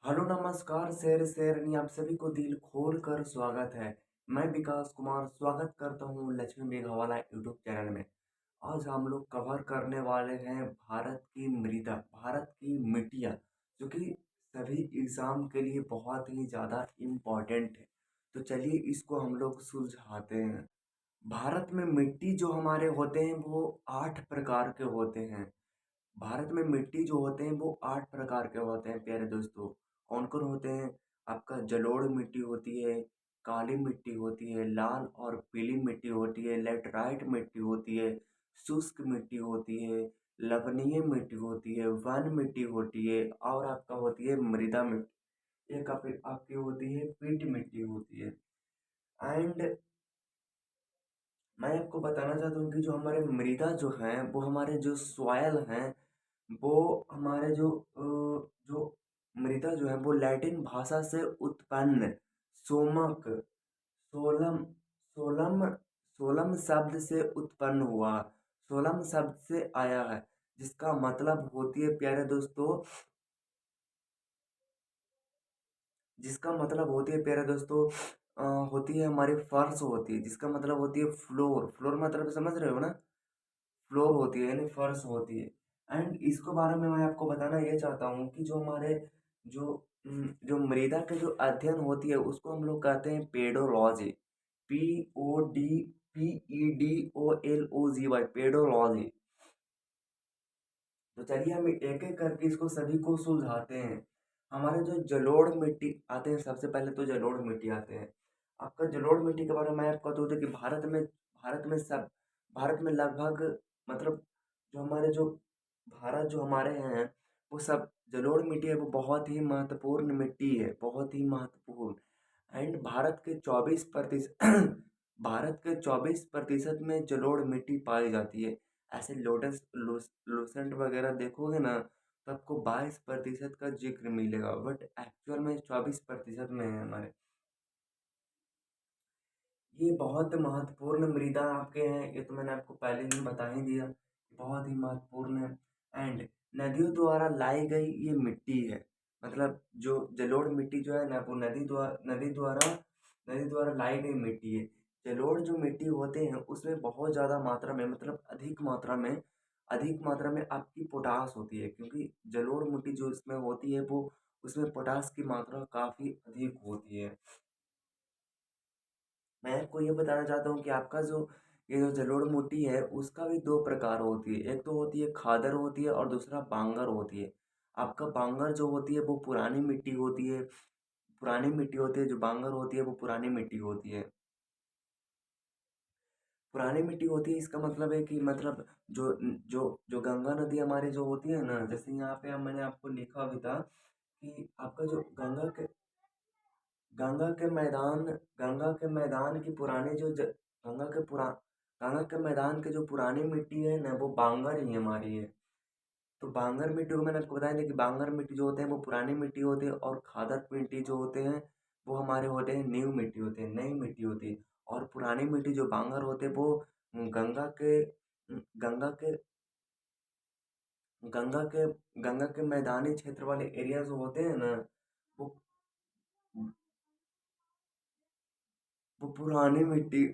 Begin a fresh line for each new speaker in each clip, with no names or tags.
Hello नमस्कार शेरनी आप सभी को दिल खोल कर स्वागत है। मैं विकास कुमार स्वागत करता हूँ लक्ष्मी मेघवाला यूट्यूब चैनल में। आज हम लोग कवर करने वाले हैं भारत की मृदा, भारत की मिट्टियाँ, जो कि सभी एग्जाम के लिए बहुत ही ज़्यादा इम्पोर्टेंट है। तो चलिए इसको हम लोग सुलझाते हैं। भारत में मिट्टी जो हमारे होते हैं वो 8 प्रकार के होते हैं। भारत में मिट्टी जो होते हैं वो 8 प्रकार के होते हैं प्यारे दोस्तों। कौन कौन होते हैं? आपका जलोढ़ मिट्टी होती है, काली मिट्टी होती है, लाल और पीली मिट्टी होती है, लेटराइट मिट्टी होती है, शुष्क मिट्टी होती है, लवणीय मिट्टी होती है, वन मिट्टी होती है और आपका होती है मृदा मिट्टी। एक आपकी होती है पीट मिट्टी होती है। एंड मैं आपको बताना चाहता हूँ कि जो हमारे मृदा जो हैं वो हमारे जो सॉयल हैं वो हमारे जो मृदा जो है वो लैटिन भाषा से उत्पन्न सोमक सोलम सोलम सोलम शब्द से उत्पन्न हुआ, सोलम शब्द से आया है, जिसका मतलब होती है प्यारे दोस्तों, जिसका मतलब होती है प्यारे दोस्तों होती है हमारी फर्श होती है, जिसका मतलब होती है फ्लोर। फ्लोर मतलब समझ रहे हो ना? फ्लोर होती है यानी फर्श होती है। एंड इसके बारे में मैं आपको बताना ये चाहता हूँ कि जो हमारे जो मृदा के जो अध्ययन होती है उसको हम लोग कहते हैं पेडोलॉजी। PODPEDOLOGY, pedology. तो चलिए हम एक एक करके इसको सभी को सुलझाते हैं। हमारे जो जलोढ़ मिट्टी आते हैं, सबसे पहले तो जलोढ़ मिट्टी आते हैं। आपका जलोढ़ मिट्टी के बारे में मैं आपको बता दूं कि भारत में लगभग मतलब जो हमारे जो भारत जो हमारे हैं वो सब जलोढ़ मिट्टी है, वो बहुत ही महत्वपूर्ण मिट्टी है, बहुत ही महत्वपूर्ण। एंड भारत के 24% भारत के 24% में जलोढ़ मिट्टी पाई जाती है। ऐसे लोसेंट वगैरह देखोगे ना तो आपको 22% का जिक्र मिलेगा, बट एक्चुअल में 24% में है हमारे। ये बहुत महत्वपूर्ण मृदा आपके हैं, ये तो मैंने आपको पहले ही बता ही दिया, बहुत ही महत्वपूर्ण है। एंड नदियों द्वारा लाई गई ये मिट्टी है, मतलब जो जलोढ़ मिट्टी जो है ना वो नदी द्वारा लाई गई मिट्टी है। जलोढ़ जो मिट्टी होते हैं उसमें बहुत ज़्यादा मात्रा में, मतलब अधिक मात्रा में आपकी पोटास होती है, क्योंकि जलोढ़ मिट्टी जो इसमें होती है वो उसमें पोटास की मात्रा काफ़ी अधिक होती है। मैं आपको ये बताना चाहता हूँ कि आपका जो ये जो जलोढ़ मिट्टी है उसका भी दो प्रकार होती है। एक तो होती है खादर होती है और दूसरा बांगर होती है। आपका बांगर जो होती है वो पुरानी मिट्टी होती है, पुरानी मिट्टी होती है। जो बांगर होती है वो पुरानी मिट्टी होती है, पुरानी मिट्टी होती है। इसका मतलब है कि मतलब जो जो जो गंगा नदी हमारी जो होती है ना, जैसे यहाँ पे मैंने आपको लिखा भी था कि आपका जो गंगा के मैदान गंगा के मैदान की पुरानी गंगा के पुरा गंगा के मैदान की जो पुरानी मिट्टी है ना वो बांगर ही हमारी है। तो बांगर मिट्टी को मैंने आपको बताया था कि बांगर मिट्टी जो होते हैं वो पुरानी मिट्टी होती है, और खादर मिट्टी जो होते हैं वो हमारे होते हैं न्यू मिट्टी होते हैं, नई मिट्टी होती है। और पुरानी मिट्टी जो बांगर होते हैं वो गंगा के गंगा के गंगा के गंगा के मैदानी क्षेत्र वाले एरिया जो होते हैं ना वो वो पुरानी मिट्टी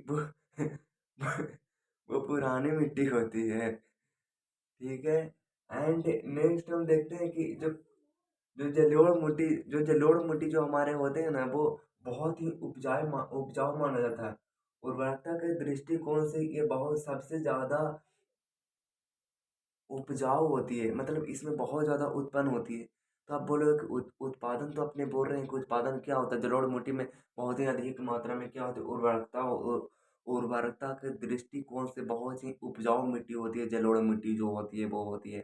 वो पुरानी मिट्टी होती है। ठीक है। एंड नेक्स्ट हम देखते हैं कि जो जलोढ़ मिट्टी जो हमारे होते हैं ना वो बहुत ही उपजाऊ माना जाता है। उर्वरकता के दृष्टिकोण से ये बहुत सबसे ज्यादा उपजाऊ होती है, मतलब इसमें बहुत ज़्यादा उत्पन्न होती है। तो आप बोलोगे कि उत्पादन, तो अपने बोल रहे हैं कि उत्पादन क्या होता है जलोढ़ मिट्टी में? बहुत ही अधिक मात्रा में क्या होती है? उर्वरकता के दृष्टिकोण से बहुत ही उपजाऊ मिट्टी होती है जलोढ़ मिट्टी जो होती है वो होती है।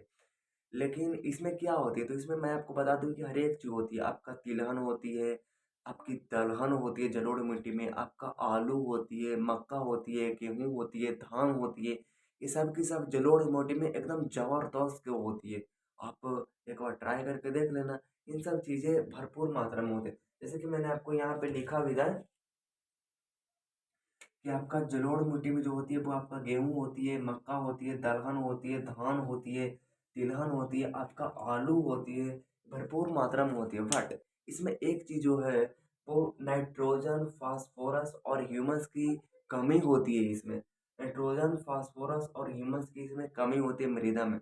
लेकिन इसमें क्या होती है, तो इसमें मैं आपको बता दूं कि हर एक चीज़ होती है। आपका तिलहन होती है, आपकी दलहन होती है जलोढ़ मिट्टी में, आपका आलू होती है, मक्का होती है, गेहूँ होती है, धान होती है। ये सब की सब जलोढ़ मिट्टी में एकदम जबरदस्त की होती है। आप एक बार ट्राई करके देख लेना। इन सब चीज़ें भरपूर मात्रा में होते हैं। जैसे कि मैंने आपको यहाँ पे लिखा भी था कि आपका जलोढ़ मिट्टी में जो होती है वो आपका गेहूँ होती है, मक्का होती है, दलहन होती है, धान होती है, तिलहन होती है, आपका आलू होती है, भरपूर मात्रा में होती है। बट इसमें एक चीज़ जो है वो नाइट्रोजन, फास्फोरस और ह्यूमस की कमी होती है इसमें। नाइट्रोजन, फास्फोरस और ह्यूमस की इसमें कमी होती है मृदा में।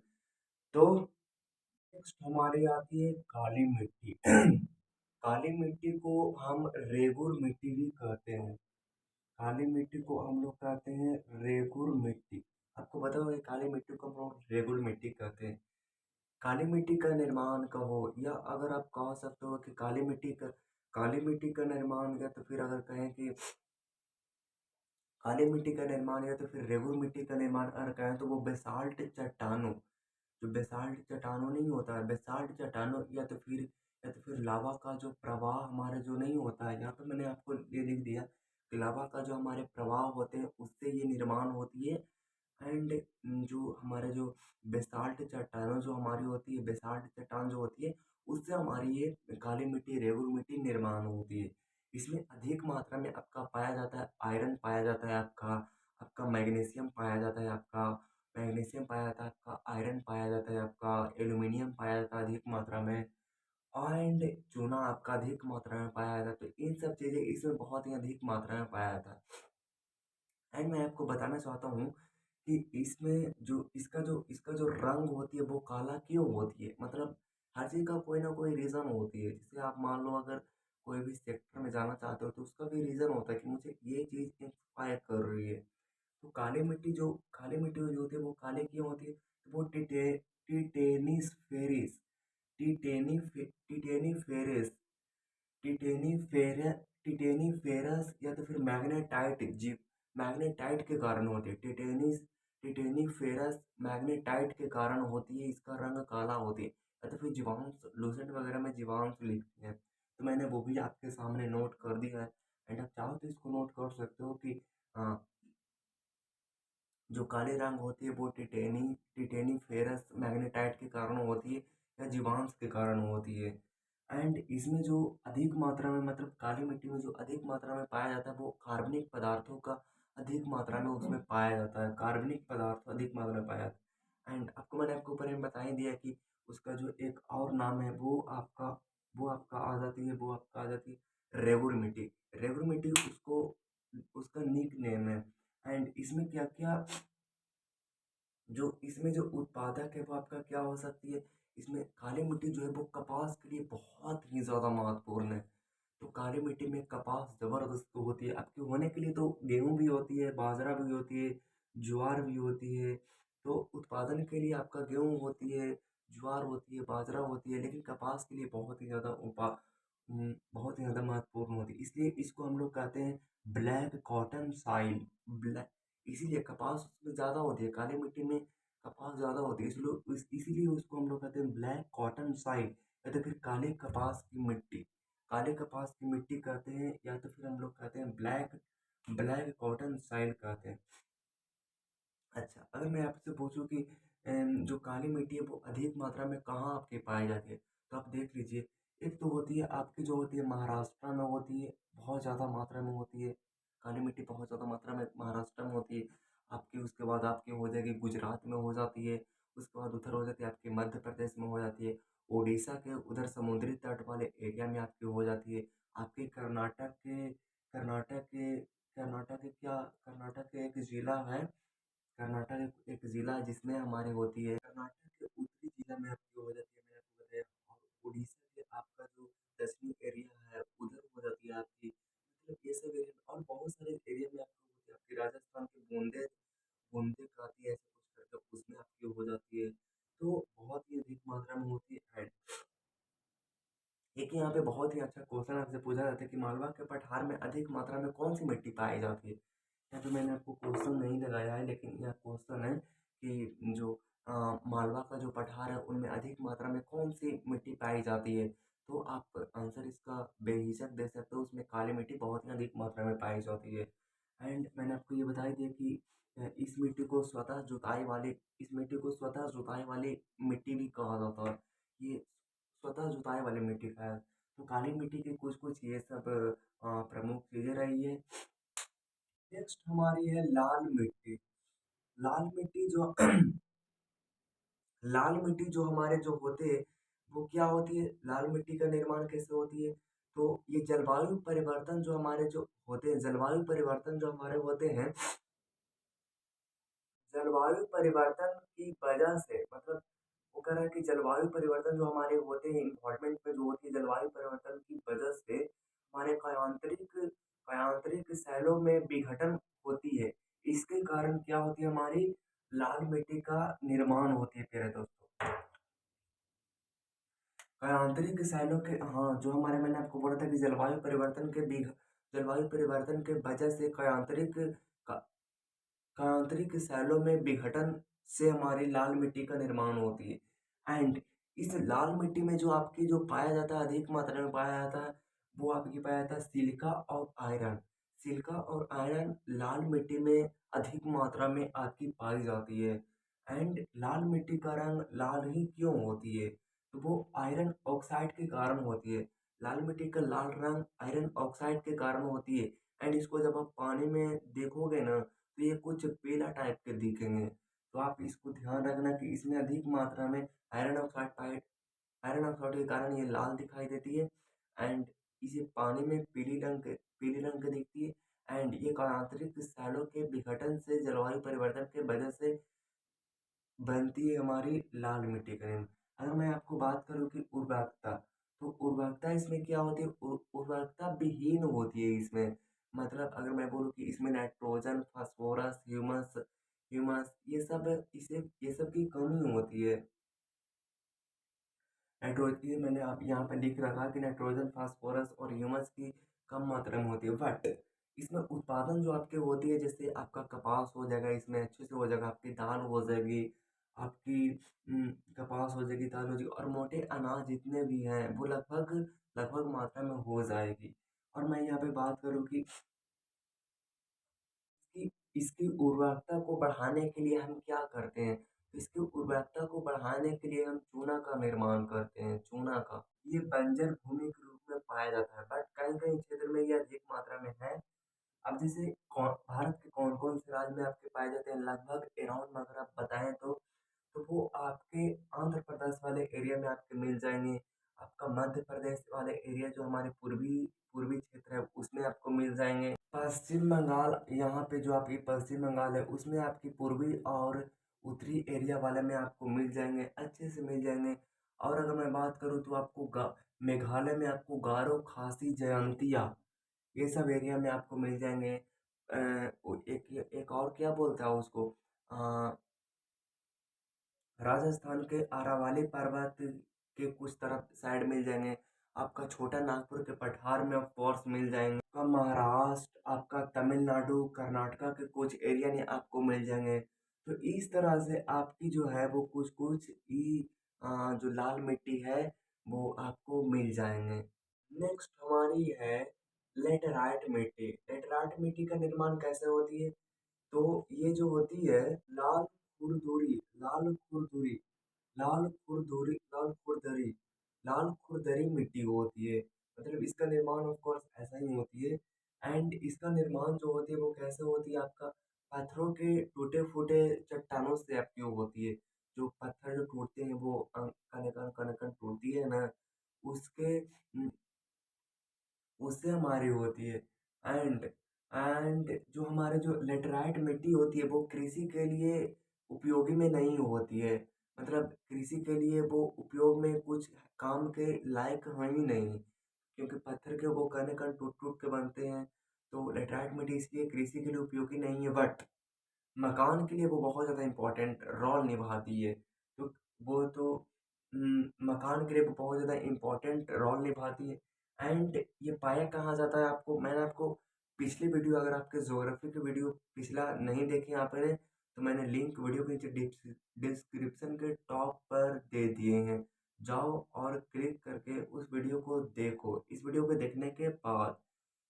तो नेक्स्ट हमारी आती है काली मिट्टी। काली मिट्टी को हम रेगुर मिट्टी भी कहते हैं। काली मिट्टी को हम लोग कहते हैं रेगुर मिट्टी। आपको पता होगा कि काली मिट्टी को हम लोग रेगुर मिट्टी कहते हैं। काली मिट्टी का निर्माण कहो या अगर आप कह सकते हो कि काली मिट्टी का निर्माण या तो फिर अगर कहें कि काली मिट्टी का निर्माण या तो फिर रेगुर मिट्टी का निर्माण अगर कहें तो वो बेसाल्ट चट्टानों, जो बेसाल्ट चट्टानों नहीं होता है, बेसाल्ट चट्टानों या तो फिर लावा का जो प्रवाह हमारे जो नहीं होता है, यहाँ पे मैंने आपको ये लिख दिया कि लावा का जो हमारे प्रवाह होते हैं उससे ये निर्माण होती है। एंड जो हमारे जो बेसाल्ट चट्टानों जो हमारी होती है, बेसाल्ट चट्टान जो होती है उससे हमारी ये काली मिट्टी, रेगुर मिट्टी निर्माण होती है। इसमें अधिक मात्रा में आपका पाया जाता है आयरन, पाया जाता है आपका आपका मैग्नीशियम पाया जाता है, आपका मैग्नीशियम पाया जाता है, आपका आयरन पाया जाता है, आपका एल्यूमीनियम पाया जाता है अधिक मात्रा में, एंड चूना आपका अधिक मात्रा में पाया जाता है। तो इन सब चीज़ें इसमें बहुत ही अधिक मात्रा में पाया जाता है। एंड मैं आपको बताना चाहता हूँ कि इसमें जो इसका जो रंग होती है वो काला क्यों होती है? मतलब हर चीज़ का कोई ना कोई रीज़न होती है। जैसे आप मान लो अगर कोई भी सेक्टर में जाना चाहते हो तो उसका भी रीज़न होता है कि मुझे ये चीज़ इंस्पायर कर रही है। तो काली मिट्टी जो होती है वो काले क्यों होती है? तो वो टिटेनिस फेरिस टिटेनी फेरिस टिटेनीफेरे टिटेनीफेरस या तो फिर मैग्नेटाइट के कारण होती है। टिटेनीफेरस मैग्नेटाइट के कारण होती है, इसका रंग काला होती है। या तो फिर जीवांश लूसेंट वगैरह में जीवांश लिखते हैं, तो मैंने वो भी आपके सामने नोट कर दिया है। एंड आप चाहो तो इसको नोट कर सकते हो कि जो काले रंग होती है वो टिटेनी फेरस मैग्नेटाइट के कारण होती है या जीवांश के कारण होती है। एंड इसमें जो अधिक मात्रा में मतलब काली मिट्टी में जो अधिक मात्रा में पाया जाता है वो कार्बनिक पदार्थों का अधिक मात्रा में उसमें पाया जाता है, कार्बनिक पदार्थ अधिक मात्रा में पाया जाता है। एंड मैंने आपको ऊपर में बता ही दिया कि उसका जो एक और नाम है वो आपका आ जाती है, वो आपका आ जाती है रेगुर मिट्टी। रेगुर मिट्टी उसको उसका निक नेम है। एंड इसमें क्या क्या जो इसमें जो उत्पादक है वो आपका क्या हो सकती है? इसमें काली मिट्टी जो है वो कपास के लिए बहुत ही ज़्यादा महत्वपूर्ण है। तो काली मिट्टी में कपास ज़बरदस्त होती है, आपके होने के लिए तो गेहूँ भी होती है, बाजरा भी होती है, ज्वार भी होती है। तो उत्पादन के लिए आपका गेहूँ होती है, ज्वार होती है, बाजरा होती है, लेकिन कपास के लिए बहुत ही ज़्यादा महत्वपूर्ण होती है। इसलिए इसको हम लोग कहते हैं ब्लैक कॉटन साइल। ब्लैक इसीलिए कपास उसमें ज़्यादा होती है, काली मिट्टी में कपास ज़्यादा होती है, इसीलिए उसको हम लोग कहते हैं ब्लैक कॉटन साइल या तो फिर काले कपास की मिट्टी। काले कपास की मिट्टी कहते हैं या तो फिर हम लोग कहते हैं ब्लैक ब्लैक कॉटन साइल कहते हैं। अच्छा, अगर मैं आपसे पूछूं कि जो काली मिट्टी है वो अधिक मात्रा में कहाँ आपके पाई जाती है, तो आप देख लीजिए। एक तो होती है आपकी जो होती है महाराष्ट्र में होती है, बहुत ज़्यादा मात्रा में होती है। काली मिट्टी बहुत ज़्यादा मात्रा में महाराष्ट्र में होती है आपकी। उसके बाद आपकी हो जाएगी गुजरात में हो जाती है। उसके बाद उधर हो जाती है आपकी मध्य प्रदेश में हो जाती है। उड़ीसा के उधर समुद्री तट वाले एरिया में आपकी हो जाती है। आपके कर्नाटक के एक जिला है। कर्नाटक एक ज़िला है जिसमें हमारी होती है। कर्नाटक के उत्तरी जिला में आपकी हो जाती है, मैंने आपको बताया। और उड़ीसा के आपका जो दक्षिणी एरिया है उधर हो जाती है आपकी। मतलब ये सब एरिया और बहुत सारे एरिया में आपको होती है। आपकी राजस्थान के बूंदे बूंदे का आती है ऐसे कुछ करके उसमें आपकी हो जाती है। तो बहुत ही अधिक मात्रा में होती है। एक यहाँ पे बहुत ही अच्छा क्वेश्चन आपसे पूछा जाता है कि मालवा के पठार में अधिक मात्रा में कौन सी मिट्टी पाई जाती है? यहाँ पे मैंने आपको क्वेश्चन नहीं लगाया है, लेकिन यह क्वेश्चन है कि जो मालवा का जो पठार है उनमें अधिक मात्रा में कौन सी मिट्टी पाई जाती है? तो आप आंसर इसका बेहिचक दे सकते हो, उसमें काली मिट्टी बहुत ही अधिक मात्रा में पाई जाती है। एंड मैंने आपको ये बता ही दिया कि इस मिट्टी को स्वतः जुताई वाली मिट्टी भी कहा जाता है। ये स्वतः जुताई वाली मिट्टी का है। तो काली मिट्टी की कुछ-कुछ ये सब प्रमुख चीज़ें रही है। नेक्स्ट हमारी है लाल मिट्टी। लाल मिट्टी जो लाल मिट्टी जो हमारे जो होते हैं वो क्या होती है, लाल मिट्टी का निर्माण कैसे होती है? तो ये जलवायु परिवर्तन जो हमारे जो होते हैं, जलवायु परिवर्तन जो हमारे होते हैं, जलवायु परिवर्तन की वजह से मतलब वो कह रहा है कि जलवायु परिवर्तन जो हमारे होते हैं इन्वायरमेंट में जो होती है जलवायु परिवर्तन की वजह से हमारे कायांतरिक शैलों में विघटन होती है। इसके कारण क्या होती है हमारी लाल मिट्टी का निर्माण होती है प्यारे दोस्तों। कायांतरिक शैलों के हाँ, जो हमारे मैंने आपको बोला था कि जलवायु परिवर्तन के वजह से का आंतरिक सैलों में विघटन से हमारी लाल मिट्टी का निर्माण होती है। एंड इस लाल मिट्टी में जो आपकी जो पाया जाता है अधिक मात्रा में पाया जाता है वो आपकी पाया जाता है सिलिका और आयरन। सिलिका और आयरन लाल मिट्टी में अधिक मात्रा में आपकी पाई जाती है। एंड लाल मिट्टी का रंग लाल ही क्यों होती है, तो वो आयरन ऑक्साइड के कारण होती है। लाल मिट्टी का लाल रंग आयरन ऑक्साइड के कारण होती है। एंड इसको जब आप पानी में देखोगे ना तो ये कुछ पीला टाइप के दिखेंगे। तो आप इसको ध्यान रखना कि इसमें अधिक मात्रा में आयरन ऑक्साइड के कारण ये लाल दिखाई देती है। एंड इसे पानी में पीली रंग की दिखती है। एंड ये आंतरिक सैलों के विघटन से जलवायु परिवर्तन के वजह से बनती है हमारी लाल मिट्टी का निर्माण। अगर मैं आपको बात करूँ कि उर्वरकता, तो उर्वरकता इसमें क्या होती है? उर्वरकता विहीन होती है इसमें। मतलब अगर मैं बोलूँ कि इसमें नाइट्रोजन, फास्फोरस, ह्यूमस ह्यूमस ये सब की कमी होती है। ये मैंने आप यहाँ पे लिख रखा कि नाइट्रोजन, फास्फोरस और ह्यूमस की कम मात्रा में होती है। बट इसमें उत्पादन जो आपके होती है जैसे आपका कपास हो जाएगा, इसमें अच्छे से हो जाएगा, आपकी दाल हो जाएगी, आपकी कपास हो जाएगी, दाल हो जाएगी और मोटे अनाज जितने भी हैं वो लगभग लगभग मात्रा में हो जाएगी। और मैं यहाँ पे बात करूँ कि इसकी इसकी उर्वरकता को बढ़ाने के लिए हम क्या करते हैं? तो इसकी उर्वरकता को बढ़ाने के लिए हम चूना का निर्माण करते हैं, चूना का। ये बंजर भूमि के रूप में पाया जाता है बट कहीं-कहीं क्षेत्र में ये अधिक मात्रा में है। अब जैसे भारत के कौन-कौन से राज्य में आपके पाए जाते हैं लगभग अराउंड अगर आप बताएँ तो वो आपके आंध्र प्रदेश वाले एरिया में आपके मिल जाएँगे। आपका मध्य प्रदेश वाले एरिया जो हमारे पूर्वी पूर्वी क्षेत्र है उसमें आपको मिल जाएँगे। पश्चिम बंगाल यहाँ पे जो आपकी पश्चिम बंगाल है उसमें आपकी पूर्वी और उत्तरी एरिया वाले में आपको मिल जाएँगे, अच्छे से मिल जाएँगे। और अगर मैं बात करूँ तो आपको गा मेघालय में आपको गारो, खासी, जयंतिया ये सब एरिया में आपको मिल जाएँगे। वो एक और क्या बोलता है उसको अ, राजस्थान के अरावली पर्वत के कुछ तरफ साइड मिल जाएँगे। आपका छोटा नागपुर के पठार में ऑफ कोर्स मिल जाएँगे। आपका महाराष्ट्र, आपका तमिलनाडु, कर्नाटका के कुछ एरिया में आपको मिल जाएँगे। तो इस तरह से आपकी जो है वो कुछ-कुछ जो लाल मिट्टी है वो आपको मिल जाएँगे। नेक्स्ट हमारी है लेटराइट मिट्टी। लेटराइट मिट्टी का निर्माण कैसे होती है? तो ये जो होती है लाल खुरदुरी लाल खुरदुरी लाल खुरदरी मिट्टी होती है। मतलब इसका निर्माण ऑफ कोर्स ऐसा ही होती है। एंड इसका निर्माण जो होती है वो कैसे होती है आपका पत्थरों के टूटे-फूटे चट्टानों से आपकी वो होती है। जो पत्थर जो टूटते हैं वो कण-कण टूटती है ना उसके उससे हमारी होती है। एंड जो हमारे जो लेटराइट मिट्टी होती है वो कृषि के लिए उपयोगी में नहीं होती है। मतलब कृषि के लिए वो उपयोग में कुछ काम के लायक है ही नहीं, क्योंकि पत्थर के वो कण-कण टूट-टूट के बनते हैं। तो लेटराइट मिट्टी इसलिए कृषि के लिए उपयोगी नहीं है बट मकान के लिए वो बहुत ज़्यादा इम्पोर्टेंट रोल निभाती है। तो वो तो मकान के लिए वो बहुत ज़्यादा इम्पोर्टेंट रोल निभाती है। एंड ये पाया कहाँ जाता है आपको मैंने आपको पिछली वीडियो अगर आपके ज़्योग्राफ़ी की वीडियो पिछला नहीं देखी आपने तो मैंने लिंक वीडियो के नीचे डिस्क्रिप्शन के टॉप पर दे दिए हैं। जाओ और क्लिक करके उस वीडियो को देखो। इस वीडियो को देखने के बाद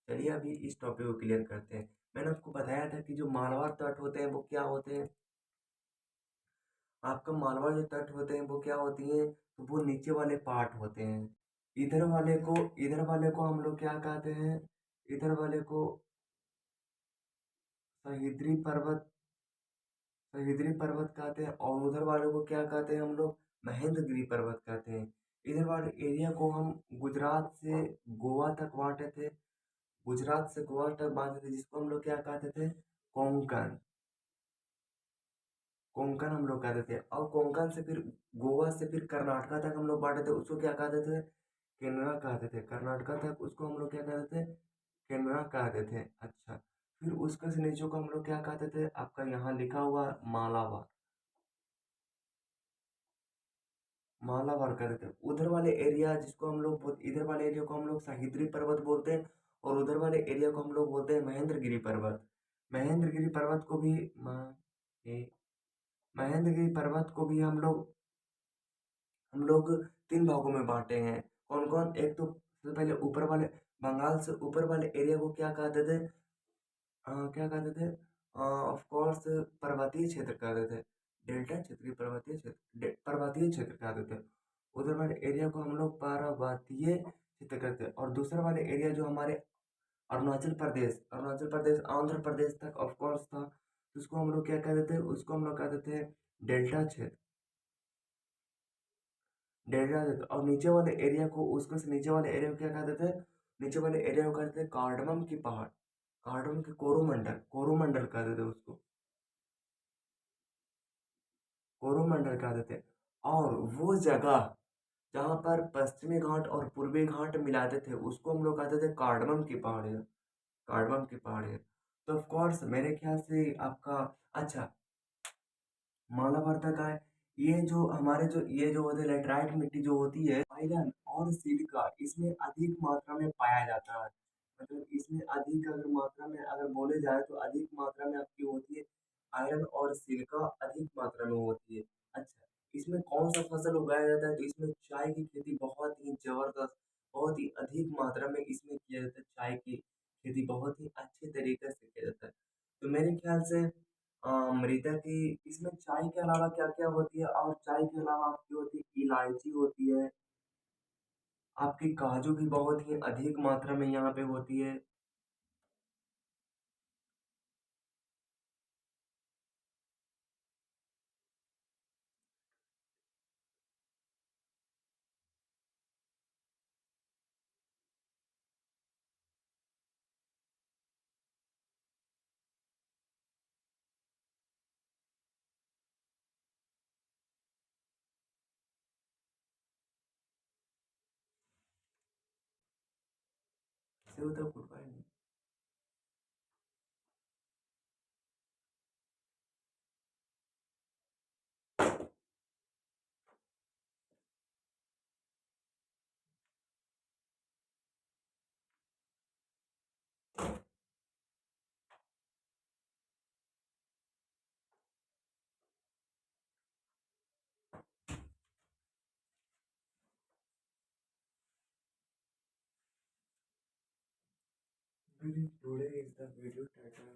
चलिए अभी इस टॉपिक को क्लियर करते हैं। मैंने आपको बताया था कि जो मारवाड़ तट होते हैं वो क्या होते हैं? आपका मारवाड़ जो तट होते हैं वो क्या होती हैं? तो वो नीचे वाले पार्ट होते हैं। इधर वाले को हम लोग क्या कहते हैं? इधर वाले को सह्याद्री पर्वत सह्याद्री पर्वत कहते हैं और उधर वाले को क्या कहते हैं हम लोग? महेंद्रगिरी पर्वत कहते हैं। इधर वाले एरिया को हम गुजरात से गोवा तक बाँटे थे। गुजरात से गोवा तक बाँटे थे जिसको हम लोग क्या कहते थे? कोंकण। कोंकण हम लोग कहते थे और कोंकण से फिर गोवा से फिर कर्नाटका तक हम लोग बाँटे थे, उसको क्या कहते थे? केनरा कहते थे। कर्नाटका तक उसको हम लोग क्या कहते थे? केनरा कहते थे। अच्छा, फिर उसके से नीचे को हम लोग क्या कहते थे? आपका यहाँ लिखा हुआ मालाबार। मालाबार कहते थे। उधर वाले एरिया जिसको हम लोग इधर वाले एरिया को हम लोग सह्याद्री पर्वत बोलते हैं और उधर वाले एरिया को हम लोग बोलते हैं महेंद्रगिरी पर्वत। महेंद्रगिरी पर्वत को भी ए- महेंद्रगिरी पर्वत को भी हम लोग 3 भागों में बाँटे हैं। कौन-कौन? एक तो सबसे पहले ऊपर वाले बंगाल से ऊपर वाले एरिया को क्या कहते थे? क्या कहते थे? ऑफ कोर्स पर्वतीय क्षेत्र कहते थे। डेल्टा क्षेत्रीय पर्वतीय क्षेत्र पर्वतीय क्षेत्र कहते थे। उधर वाले एरिया को हम लोग पर्वतीय क्षेत्र कहते हैं और दूसरा वाले एरिया जो हमारे अरुणाचल प्रदेश, आंध्र प्रदेश तक ऑफ कोर्स था, तो उसको हम लोग क्या कहते थे? उसको हम लोग कहते थे डेल्टा क्षेत्र। डेल्टा क्षेत्र और नीचे वाले एरिया को उसको से नीचे वाले एरिया को क्या कहते थे? नीचे वाले एरिया को कहते थे कार्डमम की पहाड़। कार्डमम के कोरोमंडल, कोरोमंडल कहते थे उसको। कोरोमंडल कहते थे और वो जगह जहाँ पर पश्चिमी घाट और पूर्वी घाट मिलाते थे उसको हम लोग कहते थे कार्डमम की पहाड़ियाँ। कार्डमम की पहाड़ियाँ। तो ऑफ कोर्स मेरे ख्याल से आपका अच्छा मालाबार तक आए। ये जो होते लेटराइट मिट्टी जो होती है आयरन और सिलिका इसमें अधिक मात्रा में पाया जाता है। मतलब इसमें अधिक अगर मात्रा में अगर बोले जाए तो अधिक मात्रा में आपकी होती है आयरन और सिलिका अधिक मात्रा में होती है। अच्छा, इसमें कौन सा फसल उगाया जाता है? तो इसमें चाय की खेती बहुत ही जबरदस्त, बहुत ही अधिक मात्रा में इसमें किया जाता है। चाय की खेती बहुत ही अच्छे तरीके से किया जाता है। तो मेरे ख्याल से मृदा की इसमें चाय के अलावा क्या-क्या होती है? और चाय के अलावा आपकी होती है इलायची होती है, आपकी काजू भी बहुत ही अधिक मात्रा में यहाँ पे होती है। सेव तो फूड पाएँगे। Today is the video title